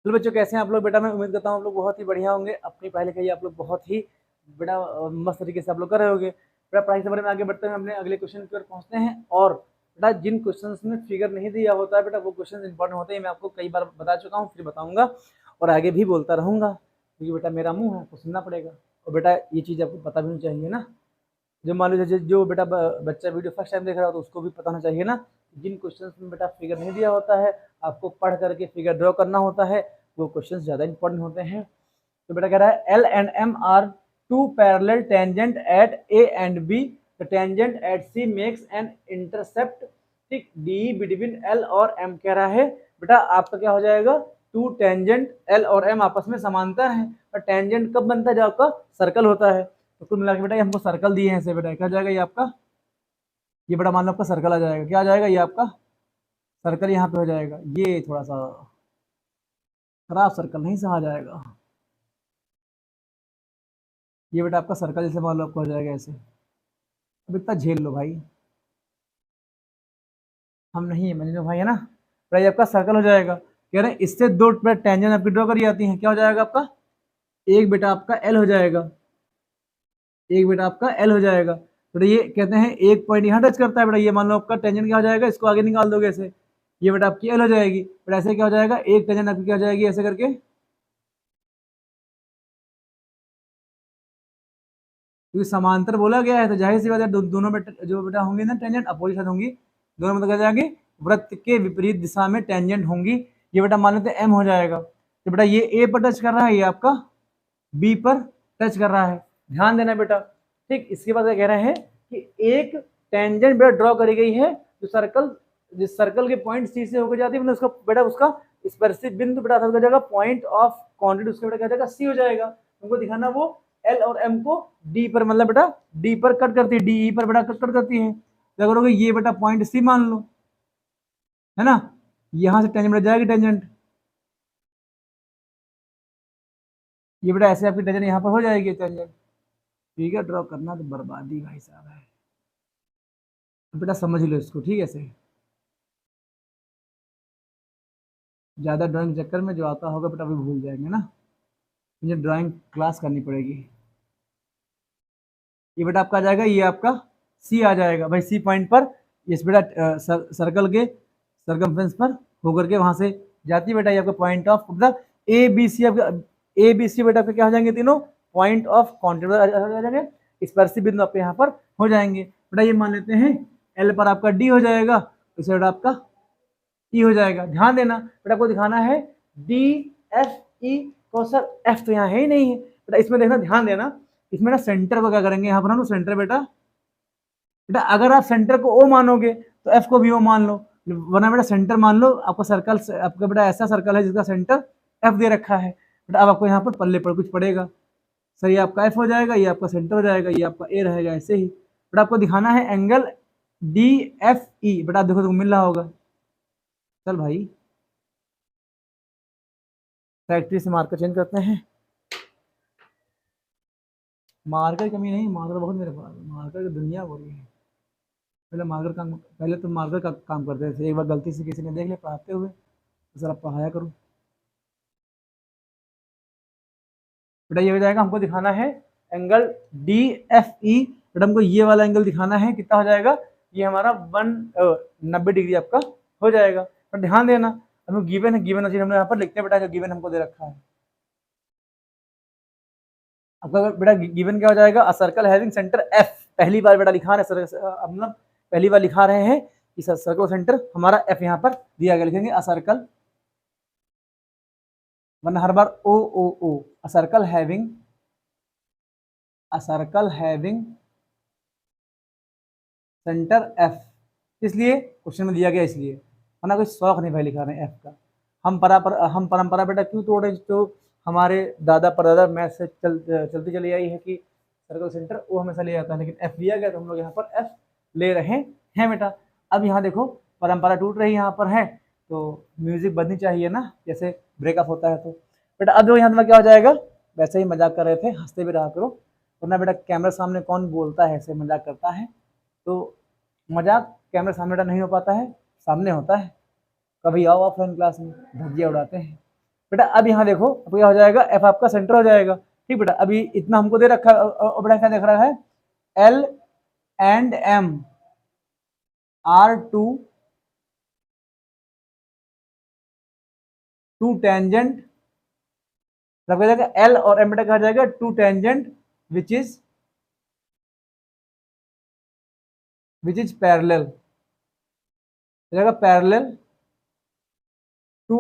Hello बच्चों, कैसे हैं आप लोग? बेटा मैं उम्मीद करता हूँ आप लोग बहुत ही बढ़िया होंगे। अपनी पढ़ाई लिखाई आप लोग बहुत ही बेटा मस्त तरीके से आप लोग कर रहे होंगे। बेटा पढ़ाई से बारे में आगे बढ़ते हैं, अपने अगले क्वेश्चन की ओर पहुंचते हैं। और बेटा जिन क्वेश्चंस में फिगर नहीं दिया होता है बेटा वो क्वेश्चन इंपॉर्टेंट होते हैं। मैं आपको कई बार बता चुका हूँ, फिर बताऊंगा और आगे भी बोलता रहूंगा, क्योंकि बेटा मेरा मुँह है, आपको सुनना पड़ेगा। और बेटा ये चीज़ आपको पता भी नहीं चाहिए ना। जो मान लीजिए जो बेटा बच्चा वीडियो फर्स्ट टाइम देख रहा हो तो उसको भी पता होना चाहिए ना, जिन क्वेश्चंस में बेटा फिगर नहीं दिया होता है आपको पढ़ करके फिगर ड्रॉ करना होता है, वो क्वेश्चंस ज़्यादा इंपॉर्टेंट होते हैं। तो बेटा कह रहा है L and M are two parallel tangent at A and B, the tangent at C makes an intercept ठीक डी बिटवीन एल और एम। कह रहा है बेटा आपका क्या हो जाएगा, टू टेंजेंट एल और एम आपस में समांतर है। और टेंजेंट कब बनता है, जब आपका सर्कल होता है। तो कुल मिला के बेटा ये हमको सर्कल दिए हैं ऐसे। बेटा क्या जाएगा ये आपका, ये बेटा मान लो आपका सर्कल आ जाएगा। क्या आ जाएगा ये आपका सर्कल, यहाँ पे हो जाएगा। ये थोड़ा सा खराब सर्कल नहीं सहा जाएगा। ये बेटा आपका सर्कल जैसे मान लो आपको हो जाएगा ऐसे। अब इतना झेल लो भाई, हम नहीं है मनीनो भाई, है ना। बेटा ये आपका सर्कल हो जाएगा। कह रहे हैं इससे दो टेंजेंट आपकी ड्रॉ करी जाती हैं। क्या हो जाएगा आपका, एक बेटा आपका एल हो जाएगा, एक बेटा आपका एल हो जाएगा। बेटा ये कहते हैं एक पॉइंट यहाँ टच करता है। बेटा ये मान लो आपका टेंजेंट क्या हो जाएगा, इसको आगे निकाल दोगे ऐसे, ये बेटा आपकी एल हो जाएगी। बेटा ऐसे क्या हो जाएगा, एक टेंजेंट आपकी क्या हो जाएगी ऐसे करके, क्योंकि समांतर बोला गया है तो जाहिर सी बात है दोनों में जो बेटा होंगे ना टेंजेंट अपोजिट होंगी, दोनों में तो क्या जाएंगे, वृत्त के विपरीत दिशा में टेंजेंट होंगी। ये बेटा मान लेते हैं एम हो जाएगा। तो बेटा ये ए पर टच कर रहा है, ये आपका बी पर टच कर रहा है। ध्यान देना बेटा। ठीक, इसके बाद कह रहे हैं कि एक टेंजेंट बेटा ड्रॉ करी गई है जो सर्कल, जिस सर्कल के पॉइंट सी से होकर जाती है, मतलब उसका बेटा उसका स्पर्शिक बिंदु बेटा हो जाएगा पॉइंट ऑफ कॉन्टेक्ट, उसका बेटा क्या जाएगा सी हो जाएगा। तुमको दिखाना वो एल और एम को डी पर, मतलब बेटा डी पर कट करती है, डी ई पर बेटा कट करती है। क्या करोगे, ये बेटा पॉइंट सी मान लो, है ना। यहां से टेंजेंट जाएगी टेंजेंट, ये बेटा ऐसे आपकी टेंजेंट यहाँ पर हो जाएगी टेंजेंट। ठीक है, ड्रॉ करना तो बर्बादी भाई साहब है। बेटा समझ लो इसको ठीक है से, ज़्यादा ड्राइंग चक्कर में जो आता होगा बेटा अभी भूल जाएंगे ना, मुझे ड्राइंग क्लास करनी पड़ेगी। ये बेटा आपका आ जाएगा, ये आपका सी आ जाएगा भाई। सी पॉइंट पर इस बेटा सर्कल के सर्कमफ्रेंस पर होकर के वहां से जाती है बेटा ये आपका पॉइंट ऑफ, मतलब ए बी सी आपका, ए बी सी बेटा आपके क्या हो जाएंगे, तीनों पॉइंट ऑफ कॉन्टेक्ट आ जाएंगे, स्पर्शी बिंदु आपके यहाँ पर हो जाएंगे। बेटा ये मान लेते हैं एल पर आपका डी हो जाएगा, इसे बेटा आपका ई हो जाएगा। ध्यान देना बेटा, आपको दिखाना है डी एफ ई को। सर एफ तो यहाँ है ही नहीं है बेटा, इसमें देखना, ध्यान देना, इसमें ना सेंटर को क्या करेंगे, यहाँ पर हम सेंटर बेटा, बेटा अगर आप सेंटर को ओ मानोगे तो एफ को भी ओ मान लो, वरना बेटा सेंटर मान लो। आपका सर्कल, आपका बेटा ऐसा सर्कल है जिसका सेंटर एफ दे रखा है। बेटा अब आपको यहाँ पर पल्ले पर कुछ पड़ेगा। सर ये आपका एफ हो जाएगा, ये आपका सेंटर हो जाएगा, ये आपका ए रहेगा ऐसे ही। बेटा आपको दिखाना है एंगल डी एफ ई। बेटा देखो तुमको मिल रहा होगा। चल भाई फैक्ट्री से मार्कर चेंज करते हैं। मार्कर कमी नहीं, मार्कर बहुत मेरे पास, मार्कर की दुनिया हो रही है। पहले मार्कर काम, पहले तुम मार्कर का काम करते थे, एक बार गलती से किसी ने देख लिया पढ़ाते हुए तो सर आप पढ़ाया करो। बेटा ये हो जाएगा, हमको दिखाना है एंगल डी एफ ई। बेटा हमको ये वाला एंगल दिखाना है, कितना हो जाएगा, ये हमारा 190 डिग्री आपका हो जाएगा। पर ध्यान देना हमें गिवन है, गिवन हम यहाँ पर लिखते हैं बेटा, जो गिवन हमको दे रखा है आपका बेटा। गिवन क्या हो जाएगा, अ सर्कल हैविंग सेंटर एफ। पहली बार बेटा लिखा रहे मतलब पहली बार लिखा रहे हैं कि सर्कल सेंटर हमारा एफ यहाँ पर दिया गया, लिखेंगे अ सर्कल, वरना हर बार O O O, a circle having, a circle having centre F. इसलिए क्वेश्चन में दिया गया इसलिए, वरना कोई शौक नहीं भाई लिखा रहे हैं एफ का। हम परंपरा बेटा क्यों तोड़े, जो हमारे दादा परदादा मैथ से चलती चली आई है कि सर्कल सेंटर वो हमेशा ले जाता है, लेकिन एफ दिया गया तो हम लोग यहाँ पर एफ ले रहे हैं बेटा। अब यहाँ देखो परंपरा टूट रही यहाँ पर है तो म्यूजिक बजनी चाहिए ना, जैसे ब्रेकअप होता है तो। बेटा अब जो यहाँ में क्या हो जाएगा, वैसे ही मजाक कर रहे थे, हंसते भी रहा करो, वरना बेटा कैमरा सामने कौन बोलता है ऐसे मजाक करता है, तो मजाक कैमरा सामने नहीं हो पाता है, सामने होता है। कभी आओ ऑफलाइन क्लास में धज्जियाँ उड़ाते हैं। बेटा अब यहाँ देखो, अब क्या हो जाएगा, एफ आपका सेंटर हो जाएगा। ठीक बेटा, अभी इतना हमको दे रखा है, बेटा क्या देख रहा है, L and M are two tangent, मतलब क्या जाएगा, एल और एम बेटा क्या हो जाएगा, two tangent which is parallel, जाएगा पैरेलल टू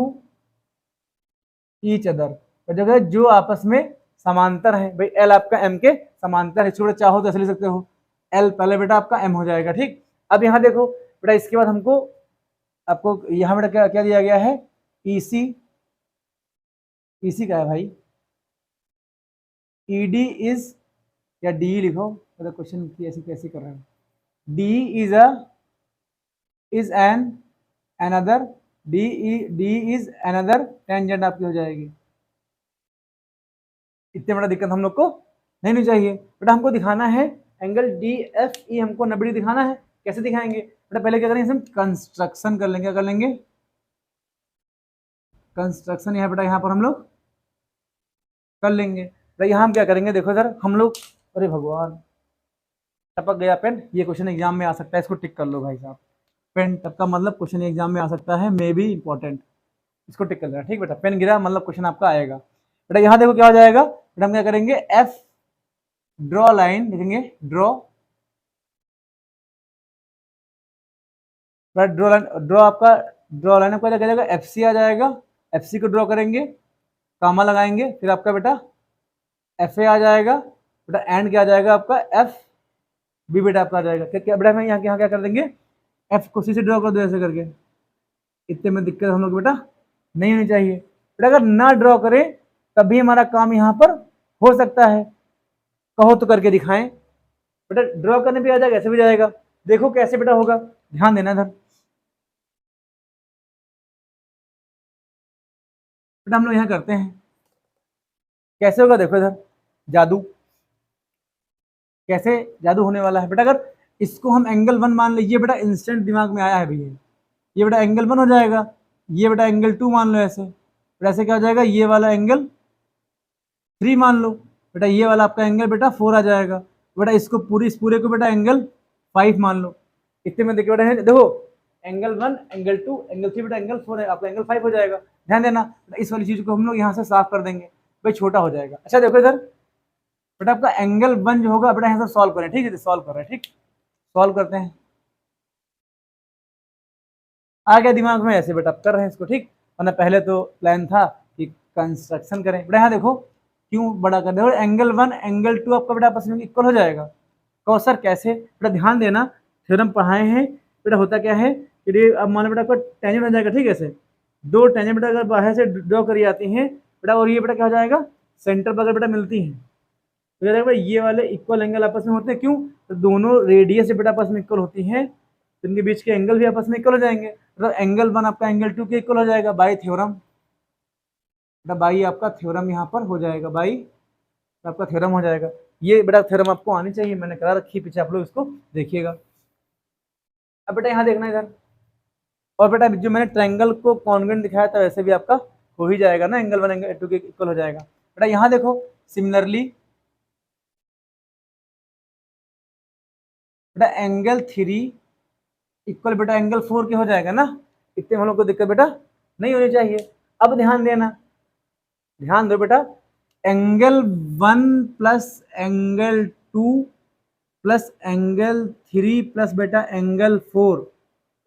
ईच अदर, जगह जो आपस में समांतर है। भाई एल आपका एम के समांतर है, छोड़ो चाहो तो ऐसे लिख सकते हो, एल पहले बेटा आपका एम हो जाएगा। ठीक, अब यहाँ देखो बेटा, इसके बाद हमको आपको यहाँ बेटा क्या क्या दिया गया है, ईसी, ईसी का है भाई, ईडी इज, या डी लिखो, मतलब क्वेश्चन की ऐसी कैसे कर रहे हैं, D is a is an another, D is another tangent आपकी हो जाएगी। इतने बड़ा दिक्कत हम लोग को नहीं होनी चाहिए बेटा, हमको दिखाना है एंगल डी एफ ई, हमको 90 डिग्री दिखाना है। कैसे दिखाएंगे बेटा, पहले क्या करेंगे, हम कंस्ट्रक्शन कर लेंगे, क्या कर लेंगे, कंस्ट्रक्शन यहाँ बेटा यहाँ पर हम लोग कर लेंगे। बेटा यहाँ हम क्या करेंगे, देखो इधर हम लोग, अरे भगवान टपक गया पेन, ये क्वेश्चन एग्जाम में आ सकता है, इसको टिक कर लो भाई साहब, पेन टपका मतलब क्वेश्चन एग्जाम में आ सकता है, मे बी इंपॉर्टेंट, इसको टिक कर लेना। ठीक बेटा, पेन गिरा मतलब क्वेश्चन आपका आएगा। बेटा यहाँ देखो क्या हो जाएगा, बेटा हम क्या करेंगे, एफ ड्रॉ लाइन लिखेंगे, ड्रॉ ड्रॉ लाइन, ड्रॉ आपका ड्रॉ लाइन आपका क्या जाएगा, एफ सी आ जाएगा, एफ सी को ड्रॉ करेंगे, कामा लगाएंगे, फिर आपका बेटा एफ ए आ जाएगा, बेटा एंड क्या आ जाएगा आपका, एफ बी बेटा आपका आ जाएगा। क्या बेटा, मैं यहाँ क्या कर देंगे, एफ को सी से ड्रॉ कर दो ऐसे करके, इतने में दिक्कत हम लोग बेटा नहीं होनी चाहिए। बेटा अगर ना ड्रॉ करें तब भी हमारा काम यहाँ पर हो सकता है, कहो तो करके दिखाएं। बेटा ड्रॉ करने पे आ जाएगा, ऐसे भी जाएगा, देखो कैसे बेटा होगा, ध्यान देना इधर। बेटा हम लोग यहाँ करते हैं, कैसे होगा देखो इधर, जादू, कैसे जादू होने वाला है बेटा। अगर इसको हम एंगल 1 मान लीजिए बेटा, इंस्टेंट दिमाग में आया है भैया, ये बेटा एंगल 1 हो जाएगा, ये बेटा एंगल 2 मान लो ऐसे, बेटा ऐसे क्या हो जाएगा, ये वाला एंगल 3 मान लो, बेटा ये वाला आपका एंगल बेटा 4 आ जाएगा, बेटा इसको पूरी इस पूरे को बेटा एंगल 5 मान लो। इतने में देखिए बेटा, देखो एंगल 1 एंगल 2 एंगल 3 बेटा एंगल 4 है, आपका एंगल 5 हो जाएगा। ध्यान देना इस वाली चीज को हम लोग यहाँ से साफ कर देंगे, भाई छोटा हो जाएगा। अच्छा देखो इधर बेटा, आपका एंगल 1 जो होगा बेटा यहाँ से सॉल्व करें, ठीक है, सॉल्व कर रहे हैं, ठीक सॉल्व करते हैं, आ गया दिमाग में, ऐसे बेटा कर रहे हैं इसको, ठीक, वरना पहले तो प्लान था कि कंस्ट्रक्शन करें। बेटा यहाँ देखो क्यों बड़ा कर दे, एंगल 1 एंगल 2 आपका बेटा आपस में इक्वल हो जाएगा। कहो सर कैसे, बेटा ध्यान देना, थ्योरम पढ़ाए हैं बेटा, होता क्या है कि अब मान लो बेटा आपका टेंजेंट हो जाएगा, ठीक है, ऐसे दो टेंजेंट बेटा अगर बाहर से ड्रॉ करी जाती हैं बेटा, और ये बेटा क्या हो जाएगा, सेंटर पर अगर बेटा मिलती हैं तो बेटा ये वाले इक्वल एंगल आपस में होते हैं, क्यों, तो दोनों रेडियस बेटा आपस में इक्वल होती हैं, तो इनके बीच के एंगल भी आपस में इक्वल हो जाएंगे, मतलब एंगल 1 आपका एंगल 2 के इक्वल हो जाएगा बाई थ्योरम, बेटा बाई आपका थ्योरम यहाँ पर हो जाएगा, बाई आपका थ्योरम हो जाएगा। ये बेटा थ्योरम आपको आनी चाहिए, मैंने करा रखी पीछे, आप लोग इसको देखिएगा। अब बेटा यहाँ देखना इधर, और बेटा जो मैंने ट्रायंगल को कॉन्वेंट दिखाया था वैसे भी आपका हो ही जाएगा ना, एंगल 1 एंगल 2 के इक्वल हो जाएगा। बेटा यहाँ देखो सिमिलरली बेटा एंगल 3 इक्वल बेटा एंगल 4 के हो जाएगा ना, इतने हम लोग को दिक्कत बेटा नहीं होनी चाहिए। अब ध्यान देना, ध्यान दो बेटा, angle 1 plus angle 2 plus angle 3 plus बेटा एंगल 4,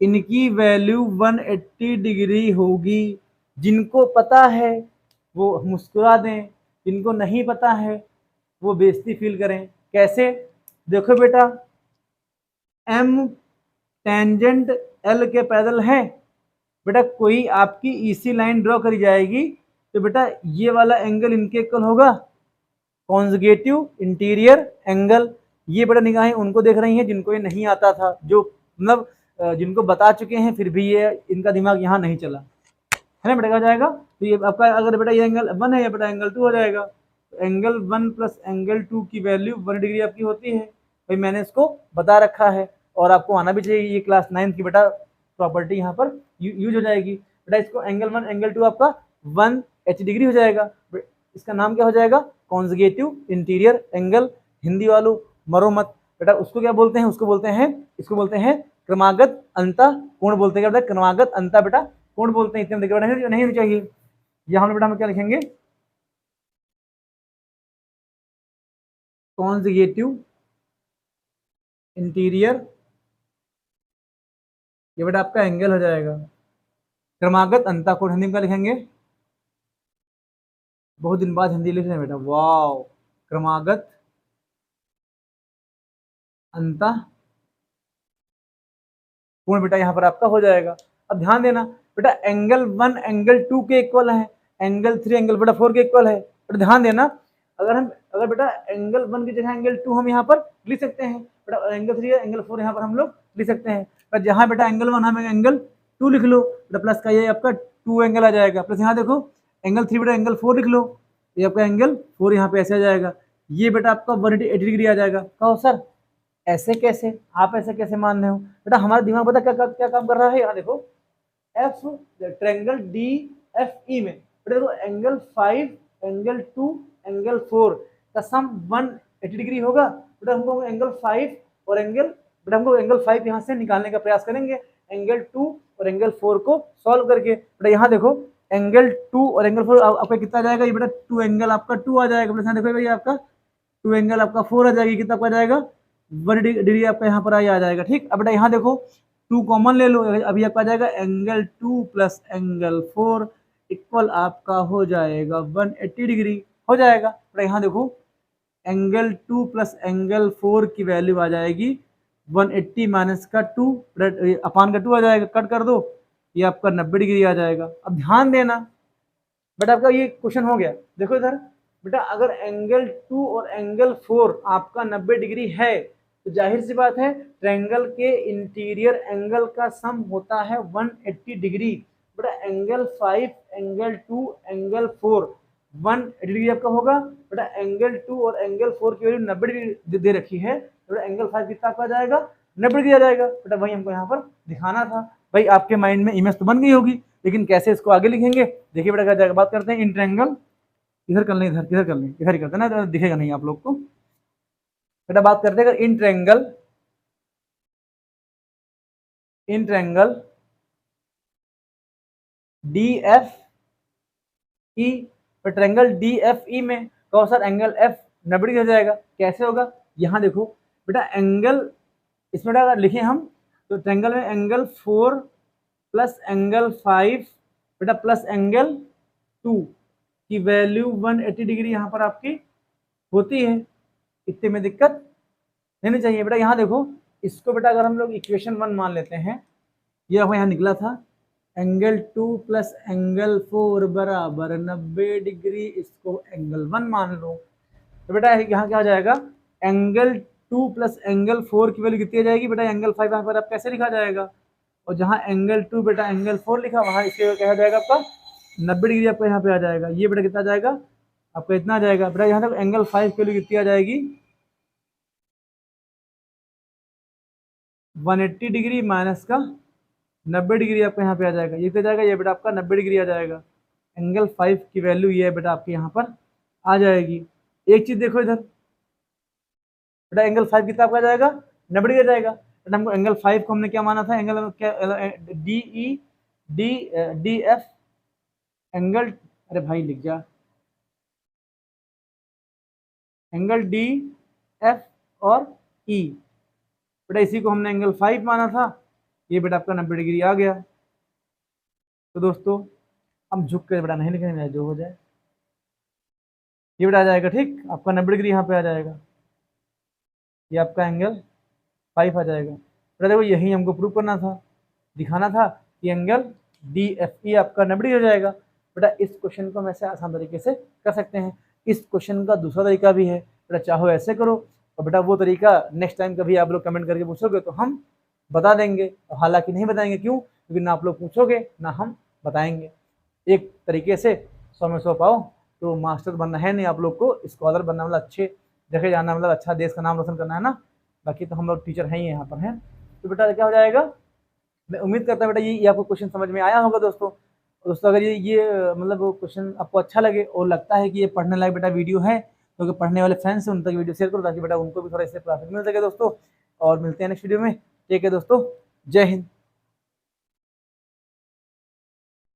इनकी वैल्यू 180 डिग्री होगी। जिनको पता है वो मुस्कुरा दें, जिनको नहीं पता है वो बेइज्जती फील करें। कैसे, देखो बेटा एम टेंजेंट एल के पैरेलल है, बेटा कोई आपकी ईसी लाइन ड्रॉ करी जाएगी तो बेटा ये वाला एंगल इनके इक्वल होगा, कॉन्जुगेटिव इंटीरियर एंगल। ये बेटा निगाहें उनको देख रही हैं जिनको ये नहीं आता था, जो मतलब जिनको बता चुके हैं फिर भी ये इनका दिमाग यहाँ नहीं चला, है ना बेटा, क्या जाएगा, तो ये आपका अगर बेटा ये एंगल 1 है, या बेटा एंगल 2 हो जाएगा, तो एंगल 1 प्लस एंगल 2 की वैल्यू 1 डिग्री आपकी होती है, भाई मैंने इसको बता रखा है, और आपको आना भी चाहिए, ये क्लास 9 की बेटा प्रॉपर्टी यहाँ पर यूज हो जाएगी। बेटा इसको एंगल 1 एंगल 2 आपका 1 180 डिग्री हो जाएगा। इसका नाम क्या हो जाएगा? Conjugative interior angle. हिंदी वालों मरो मत बेटा, उसको क्या बोलते हैं? उसको बोलते हैं क्रमागत अंतः कोण बोलते हैं। बेटा क्रमागत अंतः बेटा कोण बोलते हैं। इतने बेटा नहीं होनी चाहिए। यहाँ बेटा हम क्या लिखेंगे? कॉन्जुगेटिव इंटीरियर, ये बेटा आपका एंगल हो जाएगा। क्रमागत अंतः कोण हिंदी में क्या लिखेंगे? बहुत दिन बाद हिंदी लिख रहे हैं बेटा, वाह। क्रमागत अंतः कोण बेटा यहाँ पर आपका हो जाएगा। अब ध्यान देना बेटा, एंगल 1 एंगल 2 के इक्वल है, एंगल 3 एंगल बेटा 4 के इक्वल है। बेटा ध्यान देना, अगर बेटा एंगल 1 की जगह एंगल 2 हम यहाँ पर लिख सकते हैं बेटा, एंगल 3 एंगल 4 यहाँ पर हम लोग लिख सकते हैं। पर जहाँ बेटा एंगल 1 हम एंगल 2 लिख लो बेटा, प्लस का ये आपका 2 एंगल आ जाएगा। प्लस यहाँ देखो एंगल 3 बेटा एंगल 4 लिख लो, ये आपका एंगल 4 यहाँ पे ऐसे आ जाएगा। ये बेटा आपका 180 डिग्री आ जाएगा। कहो सर ऐसे कैसे, आप ऐसे कैसे मान रहे हो? बेटा हमारा दिमाग पता क्या काम कर रहा है? यहाँ देखो F triangle D F E में बेटा देखो एंगल 5 एंगल 2 एंगल 4 का सम 180 डिग्री होगा। बेटा हमको एंगल 5 और एंगल 5 यहाँ से निकालने का प्रयास करेंगे, एंगल 2 और एंगल 4 को सॉल्व करके। बेटा यहाँ देखो एंगल 2 और एंगल 4 आपका कितना जाएगा? ये बेटा 2 एंगल आपका 2 आ जाएगा। बेटा देखो भैया आपका 2 एंगल आपका 4 आ जाएगी। कितना आ जाएगा? 1 डिग्री आपका यहाँ पर आ जाएगा। ठीक, अब बेटा यहाँ देखो 2 कॉमन ले लो, अभी आपका आ जाएगा एंगल 2 प्लस एंगल 4 इक्वल आपका हो जाएगा 180 डिग्री हो जाएगा। बेटा यहाँ देखो एंगल 2 प्लस एंगल 4 की वैल्यू आ जाएगी 180 माइनस का 2 अपान का 2 आ जाएगा, कट कर दो, ये आपका 90 डिग्री आ जाएगा। अब ध्यान देना बेटा, आपका ये क्वेश्चन हो गया। देखो इधर बेटा, अगर एंगल 2 और एंगल 4 आपका 90 डिग्री है तो जाहिर सी बात है ट्रायंगल के इंटीरियर एंगल का सम होता है 180 डिग्री। बेटा एंगल 5 एंगल 2 एंगल 4 180 डिग्री आपका होगा। बेटा एंगल 2 और एंगल 4 की वैल्यू 90 डिग्री दे रखी है, बेटा एंगल 5 कितना आपका जाएगा? 90 डिग्री आ जाएगा। बेटा वही हमको यहाँ पर दिखाना था। भाई आपके माइंड में इमेज तो बन गई होगी, लेकिन कैसे इसको आगे लिखेंगे देखिए बेटा। क्या जाएगा, बात करते हैं इन ट्रायंगल, इधर कर लें, इधर कर लें, इधर ही करते हैं ना, दिखेगा नहीं आप लोग को। बेटा बात करते हैं in triangle D F E. Triangle D F E में कौन सा एंगल एफ 90 डिग्री हो जाएगा। कैसे होगा? यहाँ देखो बेटा एंगल, इसमें अगर लिखे हम तो ट्रायंगल में एंगल 4 प्लस एंगल 5 बेटा प्लस एंगल 2 की वैल्यू 180 डिग्री यहाँ पर आपकी होती है। इतने में दिक्कत नहीं चाहिए। बेटा यहाँ देखो इसको बेटा अगर हम लोग इक्वेशन 1 मान लेते हैं, ये यहाँ निकला था एंगल 2 प्लस एंगल 4 बराबर 90 डिग्री, इसको एंगल 1 मान लो। तो बेटा यहाँ क्या हो जाएगा? एंगल 2 प्लस एंगल 4 की वैल्यू कितनी आ जाएगी? बेटा एंगल 5 यहाँ पर आप कैसे लिखा जाएगा? और जहाँ एंगल 2 बेटा एंगल 4 लिखा, वहाँ इसके क्या हो जाएगा आपका 90 डिग्री आपका यहाँ पे आ जाएगा। ये बेटा कितना आ जाएगा आपका? इतना आ जाएगा। बेटा यहाँ तक एंगल 5 की वैल्यू कितनी आ जाएगी? 180 डिग्री माइनस का 90 डिग्री आपका यहाँ पे आ जाएगा। ये क्या जाएगा? ये बेटा आपका 90 डिग्री आ जाएगा। एंगल 5 की वैल्यू ये है बेटा आपके यहाँ पर आ जाएगी। एक चीज देखो इधर बेटा, एंगल 5 कितना आपका जाएगा? 90 डिग्री आ जाएगा। बेटा हमको एंगल 5 को हमने क्या माना था? एंगल क्या D E D F angle, अरे भाई लिख जा, एंगल डी एफ और ई। बेटा इसी को हमने एंगल 5 माना था, ये बेटा आपका 90 डिग्री आ गया। तो दोस्तों हम झुक कर बेटा नहीं लिखेंगे, जो हो जाए ये बेटा आ जाएगा। ठीक, आपका 90 डिग्री यहाँ पे आ जाएगा, ये आपका एंगल 5 आ जाएगा। बेटा देखो यही हमको प्रूव करना था, दिखाना था कि एंगल डी एफ ई आपका 90 डिग्री हो जाएगा। बेटा इस क्वेश्चन को हम ऐसे आसान तरीके से कर सकते हैं। इस क्वेश्चन का दूसरा तरीका भी है, बेटा चाहो ऐसे करो, और बेटा वो तरीका नेक्स्ट टाइम कभी आप लोग कमेंट करके पूछोगे तो हम बता देंगे। हालांकि नहीं बताएंगे, क्यों? क्योंकि ना आप लोग पूछोगे ना हम बताएंगे। एक तरीके से 100 में 100 पाओ, तो मास्टर बनना है नहीं, आप लोग को स्कॉलर बनना, मतलब अच्छे जगह जाना, मतलब अच्छा देश का नाम रोशन करना है ना। बाकी तो हम लोग टीचर हैं ही यहाँ पर हैं। तो बेटा क्या हो जाएगा? मैं उम्मीद करता हूँ बेटा ये आपको क्वेश्चन समझ में आया होगा दोस्तों। दोस्तों अगर ये मतलब क्वेश्चन आपको अच्छा लगे और लगता है कि ये पढ़ने लायक बेटा वीडियो है, तो पढ़ने वाले फ्रेंड्स हैं उन तक वीडियो शेयर करो ताकि बेटा उनको भी थोड़ा इससे प्रॉफिट मिल सके दोस्तों। और मिलते हैं नेक्स्ट वीडियो में। ठीक है दोस्तों, जय हिंद।